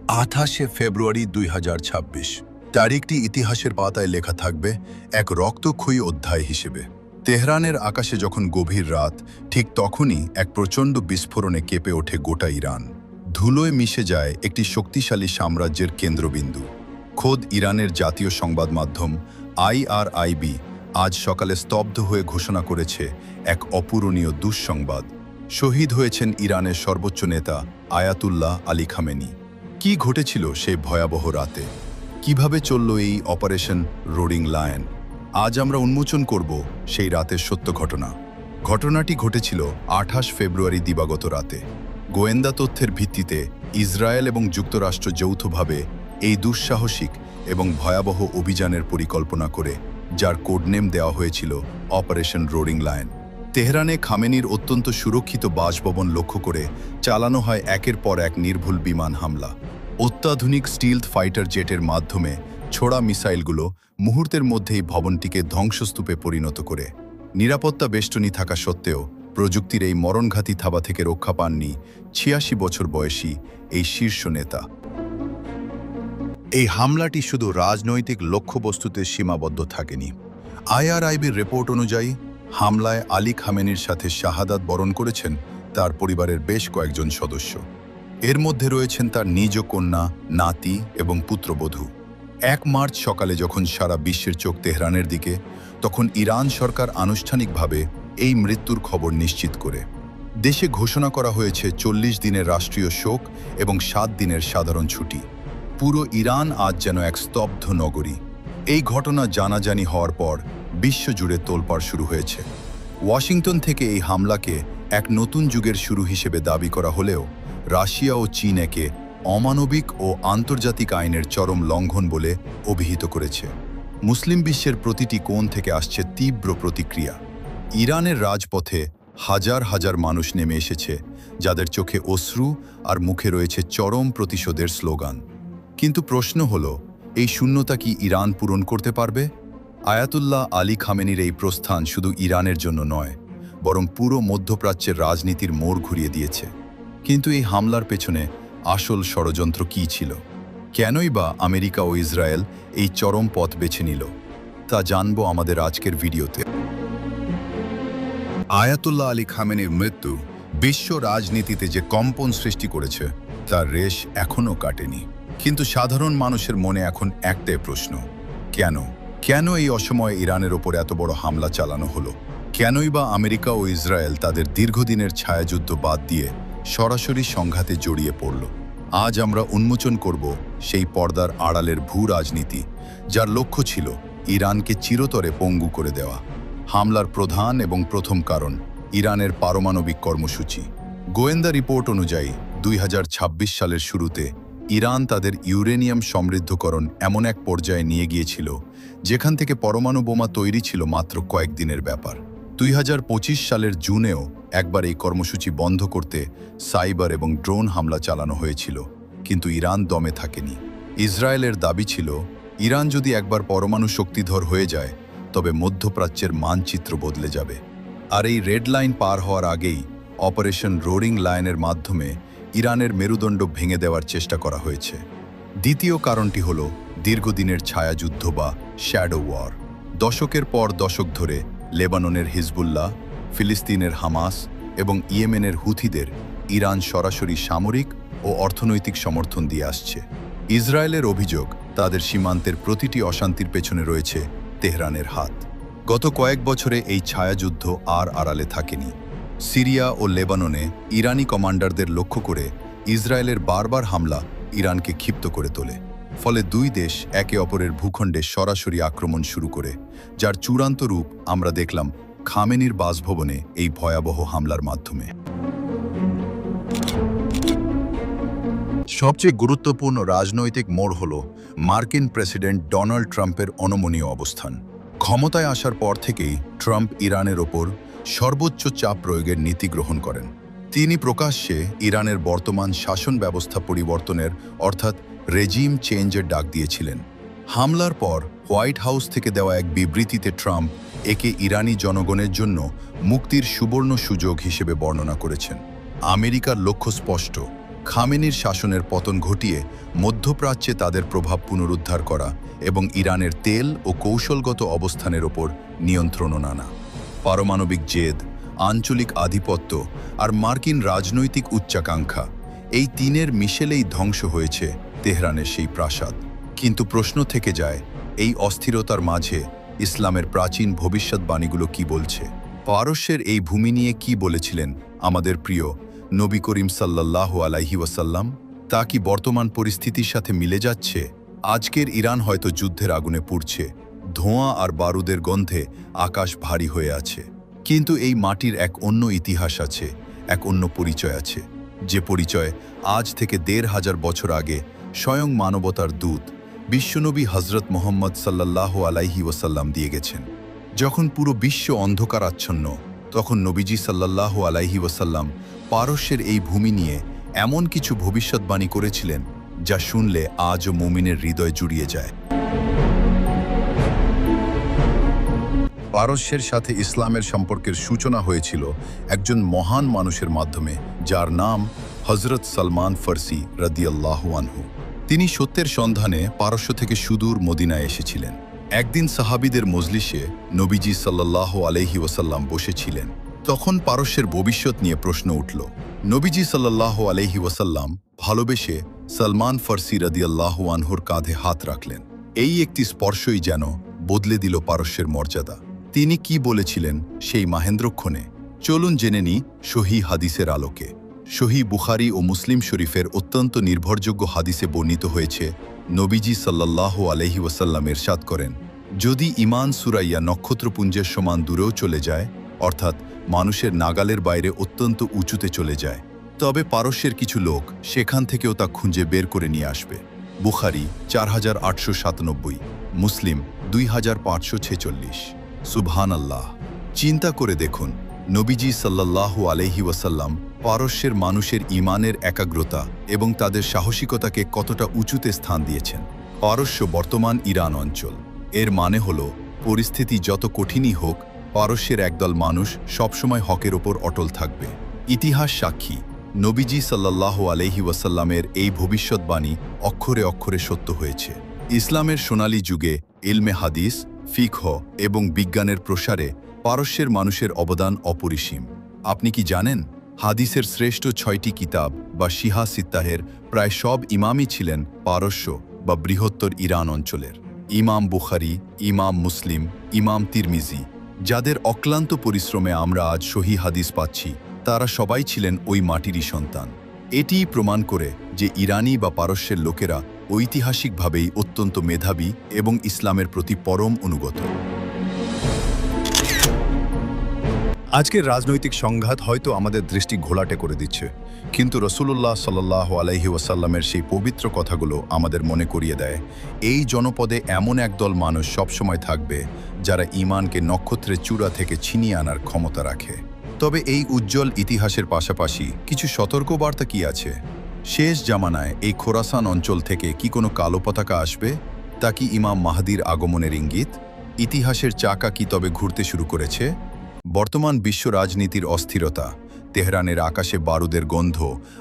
28শে ফেব্রুয়ারি 2026 তারিখটি ইতিহাসের পাতায় লেখা থাকবে এক রক্তক্ষয়ী অধ্যায় হিসেবে। তেহরানের আকাশে যখন গভীর রাত, ঠিক তখনই এক প্রচণ্ড বিস্ফোরণে কেঁপে ওঠে গোটা ইরান। ধুলোয় মিশে যায় একটি শক্তিশালী সাম্রাজ্যের কেন্দ্রবিন্দু। খোদ ইরানের জাতীয় সংবাদ মাধ্যম IRIB আজ সকালে স্তব্ধ হয়ে ঘোষণা করেছে এক অপূরণীয় দুঃসংবাদ। শহীদ হয়েছেন ইরানের সর্বোচ্চ নেতা আয়াতুল্লাহ আলী খামেনি। কি ঘটেছিল সেই ভয়াবহ রাতে? কিভাবে চলল এই অপারেশন রোরিং লায়ন? আজ আমরা উন্মোচন করব সেই রাতের সত্য ঘটনা। ঘটনাটি ঘটেছিল 28 ফেব্রুয়ারি দিবাগত রাতে। গোয়েন্দা তথ্যের ভিত্তিতে ইসরায়েল এবং যুক্তরাষ্ট্র যৌথভাবে এই দুঃসাহসিক এবং ভয়াবহ অভিযানের পরিকল্পনা করে, যার কোডনেম দেওয়া হয়েছিল অপারেশন রোরিং লায়ন। তেহরানে খামেনির অত্যন্ত সুরক্ষিত বাসভবন লক্ষ্য করে চালানো হয় একের পর এক নির্ভুল বিমান হামলা। অত্যাধুনিক স্টিলথ ফাইটার জেটের মাধ্যমে ছোড়া মিসাইলগুলো মুহূর্তের মধ্যেই ভবনটিকে ধ্বংসস্তূপে পরিণত করে। নিরাপত্তা বেষ্টনী থাকা সত্ত্বেও প্রযুক্তির এই মরণঘাতী থাবা থেকে রক্ষা পাননি ৮৬ বছর বয়সী এই শীর্ষ নেতা। এই হামলাটি শুধু রাজনৈতিক লক্ষ্যবস্তুতে সীমাবদ্ধ থাকেনি। IRIBর রিপোর্ট অনুযায়ী হামলায় আলী খামেনির সাথে শাহাদাত বরণ করেছেন তার পরিবারের বেশ কয়েকজন সদস্য। এর মধ্যে রয়েছেন তার নিজ কন্যা, নাতি এবং পুত্রবধূ। ১ মার্চ সকালে যখন সারা বিশ্বের চোখ তেহরানের দিকে, তখন ইরান সরকার আনুষ্ঠানিকভাবে এই মৃত্যুর খবর নিশ্চিত করে। দেশে ঘোষণা করা হয়েছে ৪০ দিনের রাষ্ট্রীয় শোক এবং ৭ দিনের সাধারণ ছুটি। পুরো ইরান আজ যেন এক স্তব্ধ নগরী। এই ঘটনা জানাজানি হওয়ার পর বিশ্বজুড়ে তোলপাড় শুরু হয়েছে। ওয়াশিংটন থেকে এই হামলাকে এক নতুন যুগের শুরু হিসেবে দাবি করা হলেও রাশিয়া ও চীন একে অমানবিক ও আন্তর্জাতিক আইনের চরম লঙ্ঘন বলে অভিহিত করেছে। মুসলিম বিশ্বের প্রতিটি কোণ থেকে আসছে তীব্র প্রতিক্রিয়া। ইরানের রাজপথে হাজার হাজার মানুষ নেমে এসেছে, যাদের চোখে অশ্রু আর মুখে রয়েছে চরম প্রতিশোধের স্লোগান। কিন্তু প্রশ্ন হলো, এই শূন্যতা কি ইরান পূরণ করতে পারবে? আয়াতুল্লাহ আলী খামেনির এই প্রস্থান শুধু ইরানের জন্য নয়, বরং পুরো মধ্যপ্রাচ্যের রাজনীতির মোড় ঘুরিয়ে দিয়েছে। কিন্তু এই হামলার পেছনে আসল ষড়যন্ত্র কী ছিল? কেনই বা আমেরিকা ও ইসরায়েল এই চরম পথ বেছে নিল? তা জানবো আমাদের আজকের ভিডিওতে। আয়াতুল্লাহ আলী খামেনির মৃত্যু বিশ্ব রাজনীতিতে যে কম্পন সৃষ্টি করেছে, তার রেশ এখনও কাটেনি। কিন্তু সাধারণ মানুষের মনে এখন একটাই প্রশ্ন, কেন এই অসময়ে ইরানের ওপর এত বড় হামলা চালানো হলো? কেনই বা আমেরিকা ও ইসরায়েল তাদের দীর্ঘদিনের ছায়াযুদ্ধ বাদ দিয়ে সরাসরি সংঘাতে জড়িয়ে পড়ল? আজ আমরা উন্মোচন করব সেই পর্দার আড়ালের ভূ রাজনীতি, যার লক্ষ্য ছিল ইরানকে চিরতরে পঙ্গু করে দেওয়া। হামলার প্রধান এবং প্রথম কারণ ইরানের পারমাণবিক কর্মসূচি। গোয়েন্দা রিপোর্ট অনুযায়ী ২০২৬ সালের শুরুতে ইরান তাদের ইউরেনিয়াম সমৃদ্ধকরণ এমন এক পর্যায়ে নিয়ে গিয়েছিল, যেখান থেকে পরমাণু বোমা তৈরি ছিল মাত্র কয়েকদিনের ব্যাপার। ২০২৫ সালের জুনেও একবার এই কর্মসূচি বন্ধ করতে সাইবার এবং ড্রোন হামলা চালানো হয়েছিল, কিন্তু ইরান দমে থাকেনি। ইসরায়েলের দাবি ছিল, ইরান যদি একবার পরমাণু শক্তিধর হয়ে যায়, তবে মধ্যপ্রাচ্যের মানচিত্র বদলে যাবে। আর এই রেড লাইন পার হওয়ার আগেই অপারেশন রোরিং লায়নের মাধ্যমে ইরানের মেরুদণ্ড ভেঙে দেওয়ার চেষ্টা করা হয়েছে। দ্বিতীয় কারণটি হল দীর্ঘদিনের ছায়াযুদ্ধ বা শ্যাডো ওয়ার। দশকের পর দশক ধরে লেবাননের হিজবুল্লাহ, ফিলিস্তিনের হামাস এবং ইয়েমেনের হুথিদের ইরান সরাসরি সামরিক ও অর্থনৈতিক সমর্থন দিয়ে আসছে। ইসরায়েলের অভিযোগ, তাদের সীমান্তের প্রতিটি অশান্তির পেছনে রয়েছে তেহরানের হাত। গত কয়েক বছরে এই ছায়াযুদ্ধ আর আড়ালে থাকেনি। সিরিয়া ও লেবাননে ইরানি কমান্ডারদের লক্ষ্য করে ইসরায়েলের বারবার হামলা ইরানকে ক্ষিপ্ত করে তোলে। ফলে দুই দেশ একে অপরের ভূখণ্ডে সরাসরি আক্রমণ শুরু করে, যার চূড়ান্ত রূপ আমরা দেখলাম খামেনির বাসভবনে এই ভয়াবহ হামলার মাধ্যমে। সবচেয়ে গুরুত্বপূর্ণ রাজনৈতিক মোড় হল মার্কিন প্রেসিডেন্ট ডোনাল্ড ট্রাম্পের অনমনীয় অবস্থান। ক্ষমতায় আসার পর থেকেই ট্রাম্প ইরানের ওপর সর্বোচ্চ চাপ প্রয়োগের নীতি গ্রহণ করেন। তিনি প্রকাশ্যে ইরানের বর্তমান শাসন ব্যবস্থা পরিবর্তনের অর্থাৎ রেজিম চেঞ্জের ডাক দিয়েছিলেন। হামলার পর হোয়াইট হাউস থেকে দেওয়া এক বিবৃতিতে ট্রাম্প একে ইরানি জনগণের জন্য মুক্তির সুবর্ণ সুযোগ হিসেবে বর্ণনা করেছেন। আমেরিকার লক্ষ্য স্পষ্ট, খামেনির শাসনের পতন ঘটিয়ে মধ্যপ্রাচ্যে তাদের প্রভাব পুনরুদ্ধার করা এবং ইরানের তেল ও কৌশলগত অবস্থানের ওপর নিয়ন্ত্রণ আনা। পারমাণবিক জেদ, আঞ্চলিক আধিপত্য আর মার্কিন রাজনৈতিক উচ্চাকাঙ্ক্ষা, এই তিনের মিশেলেই ধ্বংস হয়েছে তেহরানের সেই প্রাসাদ। কিন্তু প্রশ্ন থেকে যায়, এই অস্থিরতার মাঝে ইসলামের প্রাচীন ভবিষ্যৎবাণীগুলো কি বলছে? পারস্যের এই ভূমি নিয়ে কি বলেছিলেন আমাদের প্রিয় নবী করিম সাল্লাল্লাহু আলাইহি ওয়াসাল্লাম? তা কি বর্তমান পরিস্থিতির সাথে মিলে যাচ্ছে? আজকের ইরান হয়তো যুদ্ধের আগুনে পুড়ছে, ধোঁয়া আর বারুদের গন্ধে আকাশ ভারী হয়ে আছে। কিন্তু এই মাটির এক অন্য ইতিহাস আছে, এক অন্য পরিচয় আছে, যে পরিচয় আজ থেকে ১৫০০ বছর আগে স্বয়ং মানবতার দূত বিশ্বনবী হজরত মোহাম্মদ সাল্লাল্লাহু আলাইহি ওয়াসাল্লাম দিয়ে গেছেন। যখন পুরো বিশ্ব অন্ধকারাচ্ছন্ন, তখন নবীজি সাল্লাল্লাহু আলাইহি ওয়াসাল্লাম পারস্যের এই ভূমি নিয়ে এমন কিছু ভবিষ্যৎবাণী করেছিলেন যা শুনলে আজও মুমিনের হৃদয় জুড়িয়ে যায়। পারস্যের সাথে ইসলামের সম্পর্কের সূচনা হয়েছিল একজন মহান মানুষের মাধ্যমে, যার নাম হজরত সালমান ফার্সি রাদিয়াল্লাহু আনহু। তিনি সত্যের সন্ধানে পারস্য থেকে সুদূর মদিনায় এসেছিলেন। একদিন সাহাবীদের মজলিসে নবীজি সাল্লাল্লাহু আলাইহি ওয়াসাল্লাম বসেছিলেন। তখন পারস্যের ভবিষ্যৎ নিয়ে প্রশ্ন উঠল। নবীজি সাল্লাল্লাহু আলাইহি ওয়াসাল্লাম ভালোবেসে সালমান ফার্সি রাদিয়াল্লাহু আনহুর কাঁধে হাত রাখলেন। এই একটি স্পর্শই যেন বদলে দিল পারস্যের মর্যাদা। তিনি কি বলেছিলেন সেই মাহেন্দ্রক্ষণে? চলুন জেনে নিই সহিহ হাদিসের আলোকে। সহিহ বুখারী ও মুসলিম শরীফের অত্যন্ত নির্ভরযোগ্য হাদিসে বর্ণিত হয়েছে, নবীজি সাল্লাল্লাহু আলাইহি ওয়াসাল্লাম ইরশাদ করেন, যদি ঈমান সুরাইয়া নক্ষত্রপুঞ্জের সমান দূরেও চলে যায়, অর্থাৎ মানুষের নাগালের বাইরে অত্যন্ত উঁচুতে চলে যায়, তবে পারস্যের কিছু লোক সেখান থেকেও তা খুঁজে বের করে নিয়ে আসবে। বুখারী 4897, মুসলিম 2546। সুবহানাল্লাহ! চিন্তা করে দেখুন, নবীজি সাল্লাল্লাহু আলাইহি ওয়াসাল্লাম পারস্যের মানুষের ঈমানের একাগ্রতা এবং তাদের সাহসিকতাকে কতটা উঁচুতে স্থান দিয়েছেন। পারস্য বর্তমান ইরান অঞ্চল। এর মানে হলো, পরিস্থিতি যত কঠিনই হোক, পারস্যের একদল মানুষ সবসময় হকের ওপর অটল থাকবে। ইতিহাস সাক্ষী, নবীজি সাল্লাল্লাহু আলাইহি ওয়াসাল্লামের এই ভবিষ্যৎবাণী অক্ষরে অক্ষরে সত্য হয়েছে। ইসলামের সোনালী যুগে ইলমে হাদিস, ফিকহ এবং বিজ্ঞানের প্রসারে পারস্যের মানুষের অবদান অপরিসীম। আপনি কি জানেন, হাদিসের শ্রেষ্ঠ ৬টি কিতাব বা শিহা সিত্তাহের প্রায় সব ইমামই ছিলেন পারস্য বা বৃহত্তর ইরান অঞ্চলের। ইমাম বুখারী, ইমাম মুসলিম, ইমাম তিরমিজি, যাদের অক্লান্ত পরিশ্রমে আমরা আজ সহিহ হাদিস পাচ্ছি, তারা সবাই ছিলেন ওই মাটিরই সন্তান। এটিই প্রমাণ করে যে ইরানি বা পারস্যের লোকেরা ঐতিহাসিকভাবেই অত্যন্ত মেধাবী এবং ইসলামের প্রতি পরম অনুগত। আজকের রাজনৈতিক সংঘাত হয়তো আমাদের দৃষ্টি ঘোলাটে করে দিচ্ছে, কিন্তু রাসূলুল্লাহ সাল্লাল্লাহু আলাইহি ওয়াসাল্লামের সেই পবিত্র কথাগুলো আমাদের মনে করিয়ে দেয়, এই জনপদে এমন একদল মানুষ সবসময় থাকবে যারা ঈমানকে নক্ষত্রের চূড়া থেকে ছিনিয়ে আনার ক্ষমতা রাখে। তবে এই উজ্জ্বল ইতিহাসের পাশাপাশি কিছু সতর্কবার্তা কি আছে? শেষ জামানায় এই খোরাসান অঞ্চল থেকে কি কোনো কালো পতাকা আসবে? তা কি ইমাম মাহদীর আগমনের ইঙ্গিত? ইতিহাসের চাকা কি তবে ঘুরতে শুরু করেছে? বর্তমান বিশ্ব রাজনীতির অস্থিরতা, তেহরানের আকাশে বারুদের গন্ধ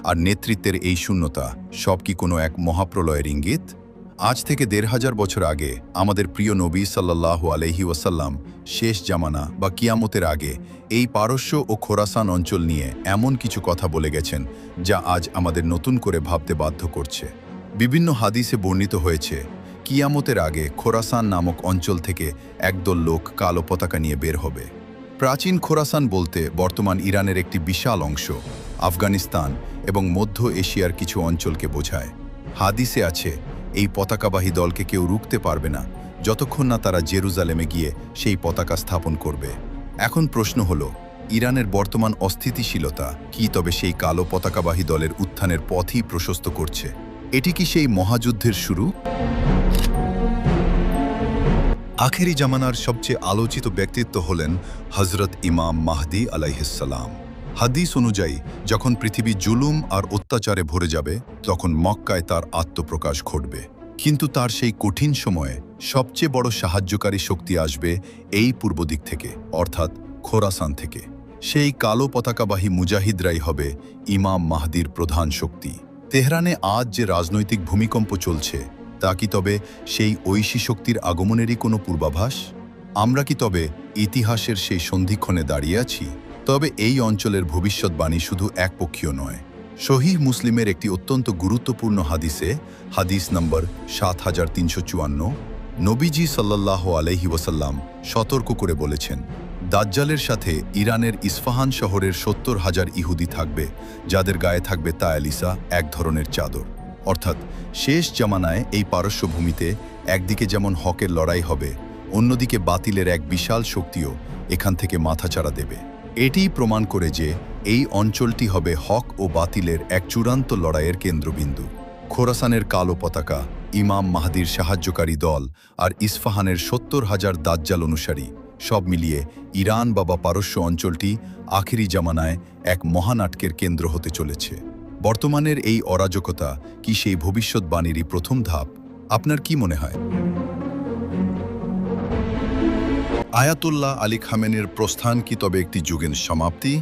আর নেতৃত্বের এই শূন্যতা, সব কি কোনো এক মহাপ্রলয়ের ইঙ্গিত? আজ থেকে ১৫০০ বছর আগে আমাদের প্রিয় নবী সাল্লাল্লাহু আলাইহি ওয়াসাল্লাম শেষ জামানা বা কিয়ামতের আগে এই পারস্য ও খোরাসান অঞ্চল নিয়ে এমন কিছু কথা বলে গেছেন যা আজ আমাদের নতুন করে ভাবতে বাধ্য করছে। বিভিন্ন হাদিসে বর্ণিত হয়েছে, কিয়ামতের আগে খোরাসান নামক অঞ্চল থেকে একদল লোক কালো পতাকা নিয়ে বের হবে। প্রাচীন খোরাসান বলতে বর্তমান ইরানের একটি বিশাল অংশ, আফগানিস্তান এবং মধ্য এশিয়ার কিছু অঞ্চলকে বোঝায়। হাদিসে আছে, এই পতাকাবাহী দলকে কেউ রুখতে পারবে না যতক্ষণ না তারা জেরুজালেমে গিয়ে সেই পতাকা স্থাপন করবে। এখন প্রশ্ন হলো, ইরানের বর্তমান অস্থিতিশীলতা কি তবে সেই কালো পতাকাবাহী দলের উত্থানের পথই প্রশস্ত করছে? এটি কি সেই মহাযুদ্ধের শুরু? আখেরি জামানার সবচেয়ে আলোচিত ব্যক্তিত্ব হলেন হজরত ইমাম মাহদী আলাইহিসসালাম। হাদিস অনুযায়ী যখন পৃথিবী জুলুম আর অত্যাচারে ভরে যাবে, তখন মক্কায় তার আত্মপ্রকাশ ঘটবে। কিন্তু তার সেই কঠিন সময়ে সবচেয়ে বড় সাহায্যকারী শক্তি আসবে এই পূর্ব দিক থেকে, অর্থাৎ খোরাসান থেকে। সেই কালো পতাকাবাহী মুজাহিদরাই হবে ইমাম মাহদীর প্রধান শক্তি। তেহরানে আজ যে রাজনৈতিক ভূমিকম্প চলছে তা কি তবে সেই ঐশী শক্তির আগমনেরই কোনো পূর্বাভাস? আমরা কি তবে ইতিহাসের সেই সন্ধিক্ষণে দাঁড়িয়ে আছি? তবে এই অঞ্চলের ভবিষ্যৎবাণী শুধু একপক্ষীয় নয়। সহিহ মুসলিমের একটি অত্যন্ত গুরুত্বপূর্ণ হাদিসে, হাদিস নম্বর ৭৩৫৪, নবীজি সাল্লাল্লাহু আলাইহি ওয়াসাল্লাম সতর্ক করে বলেছেন, দাজ্জালের সাথে ইরানের ইস্ফাহান শহরের ৭০,০০০ ইহুদি থাকবে, যাদের গায়ে থাকবে তায়ালিসা, এক ধরনের চাদর। অর্থাৎ শেষ জামানায় এই পারস্য ভূমিতে একদিকে যেমন হকের লড়াই হবে, অন্যদিকে বাতিলের এক বিশাল শক্তিও এখান থেকে মাথাচাড়া দেবে। এটিই প্রমাণ করে যে এই অঞ্চলটি হবে হক ও বাতিলের এক চূড়ান্ত লড়াইয়ের কেন্দ্রবিন্দু। খোরাসানের কালো পতাকা, ইমাম মাহদির সাহায্যকারী দল আর ইস্ফাহানের ৭০,০০০ দাজ্জাল অনুসারী, সব মিলিয়ে ইরান বা পারস্য অঞ্চলটি আখিরি জামানায় এক মহানাটকের কেন্দ্র হতে চলেছে। বর্তমানের এই অরাজকতা কি সেই ভবিষ্যৎবাণীরই প্রথম ধাপ? আপনার কি মনে হয়? আয়াতুল্লাহ আলী খামেনির প্রস্থান কি তবে একটি যুগের সমাপ্তি,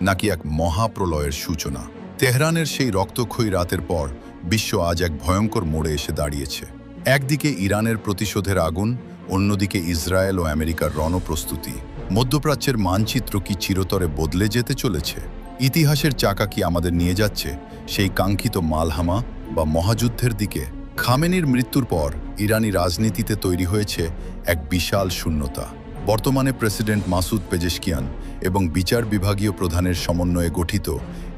নাকি এক মহাপ্রলয়ের সূচনা? তেহরানের সেই রক্তক্ষয়ী রাতের পর বিশ্ব আজ এক ভয়ঙ্কর মোড়ে এসে দাঁড়িয়েছে। একদিকে ইরানের প্রতিশোধের আগুন, অন্যদিকে ইসরায়েল ও আমেরিকার রণপ্রস্তুতি। মধ্যপ্রাচ্যের মানচিত্র কি চিরতরে বদলে যেতে চলেছে? ইতিহাসের চাকা কি আমাদের নিয়ে যাচ্ছে সেই কাঙ্ক্ষিত মালহামা বা মহাযুদ্ধের দিকে? খামেনির মৃত্যুর পর ইরানি রাজনীতিতে তৈরি হয়েছে এক বিশাল শূন্যতা। বর্তমানে প্রেসিডেন্ট মাসুদ পেজেশকিয়ান এবং বিচার বিভাগীয় প্রধানের সমন্বয়ে গঠিত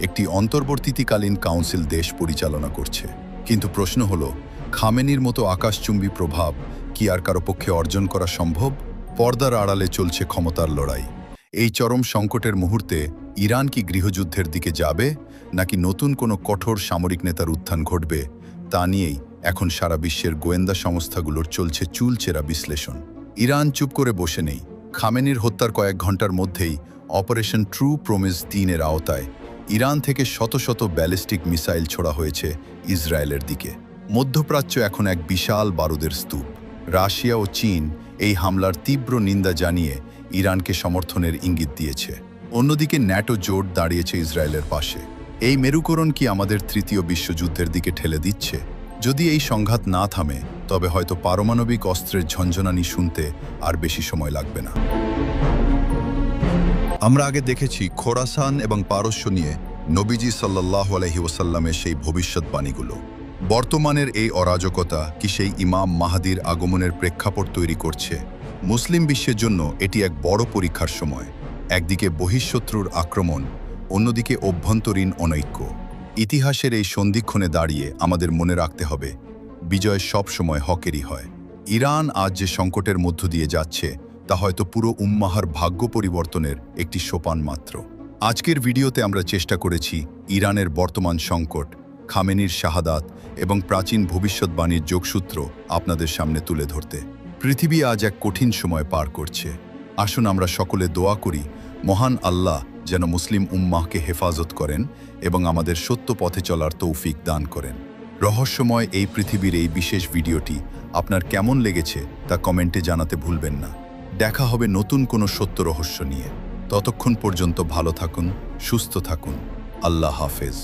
একটি অন্তর্বর্তীকালীন কাউন্সিল দেশ পরিচালনা করছে। কিন্তু প্রশ্ন হলো, খামেনির মতো আকাশচুম্বী প্রভাব কি আর কারো পক্ষে অর্জন করা সম্ভব? পর্দার আড়ালে চলছে ক্ষমতার লড়াই। এই চরম সংকটের মুহূর্তে ইরান কি গৃহযুদ্ধের দিকে যাবে, নাকি নতুন কোনো কঠোর সামরিক নেতার উত্থান ঘটবে? তা নিয়েই এখন সারা বিশ্বের গোয়েন্দা সংস্থাগুলোর চলছে চুলচেরা বিশ্লেষণ। ইরান চুপ করে বসে নেই। খামেনির হত্যার কয়েক ঘন্টার মধ্যেই অপারেশন ট্রু প্রমিস ৩-এর আওতায় ইরান থেকে শত শত ব্যালিস্টিক মিসাইল ছোড়া হয়েছে ইসরায়েলের দিকে। মধ্যপ্রাচ্য এখন এক বিশাল বারুদের স্তূপ। রাশিয়া ও চীন এই হামলার তীব্র নিন্দা জানিয়ে ইরানকে সমর্থনের ইঙ্গিত দিয়েছে। অন্যদিকে ন্যাটো জোট দাঁড়িয়েছে ইসরায়েলের পাশে। এই মেরুকরণ কি আমাদের তৃতীয় বিশ্বযুদ্ধের দিকে ঠেলে দিচ্ছে? যদি এই সংঘাত না থামে, তবে হয়তো পারমাণবিক অস্ত্রের ঝনঝনানি শুনতে আর বেশি সময় লাগবে না। আমরা আগে দেখেছি খোরাসান এবং পারস্য নিয়ে নবীজি সাল্লাল্লাহু আলাইহি ওয়াসাল্লামের সেই ভবিষ্যৎবাণীগুলো। বর্তমানের এই অরাজকতা কি সেই ইমাম মাহদির আগমনের প্রেক্ষাপট তৈরি করছে? মুসলিম বিশ্বের জন্য এটি এক বড় পরীক্ষার সময়। একদিকে বহিঃশত্রুর আক্রমণ, অন্যদিকে অভ্যন্তরীণ অনৈক্য। ইতিহাসের এই সন্ধিক্ষণে দাঁড়িয়ে আমাদের মনে রাখতে হবে, বিজয় সব সময় হকেরই হয়। ইরান আজ যে সংকটের মধ্য দিয়ে যাচ্ছে তা হয়তো পুরো উম্মাহর ভাগ্য পরিবর্তনের একটি সোপান মাত্র। আজকের ভিডিওতে আমরা চেষ্টা করেছি ইরানের বর্তমান সংকট, খামেনির শাহাদাত এবং প্রাচীন ভবিষ্যৎবাণীর যোগসূত্র আপনাদের সামনে তুলে ধরতে। পৃথিবী আজ এক কঠিন সময় পার করছে। আসুন আমরা সকলে দোয়া করি, মহান আল্লাহ যেন মুসলিম উম্মাহকে হেফাজত করেন এবং আমাদের সত্য পথে চলার তৌফিক দান করেন। রহস্যময় এই পৃথিবীর এই বিশেষ ভিডিওটি আপনার কেমন লেগেছে তা কমেন্টে জানাতে ভুলবেন না। দেখা হবে নতুন কোনো সত্য রহস্য নিয়ে। ততক্ষণ পর্যন্ত ভালো থাকুন, সুস্থ থাকুন। আল্লাহ হাফেজ।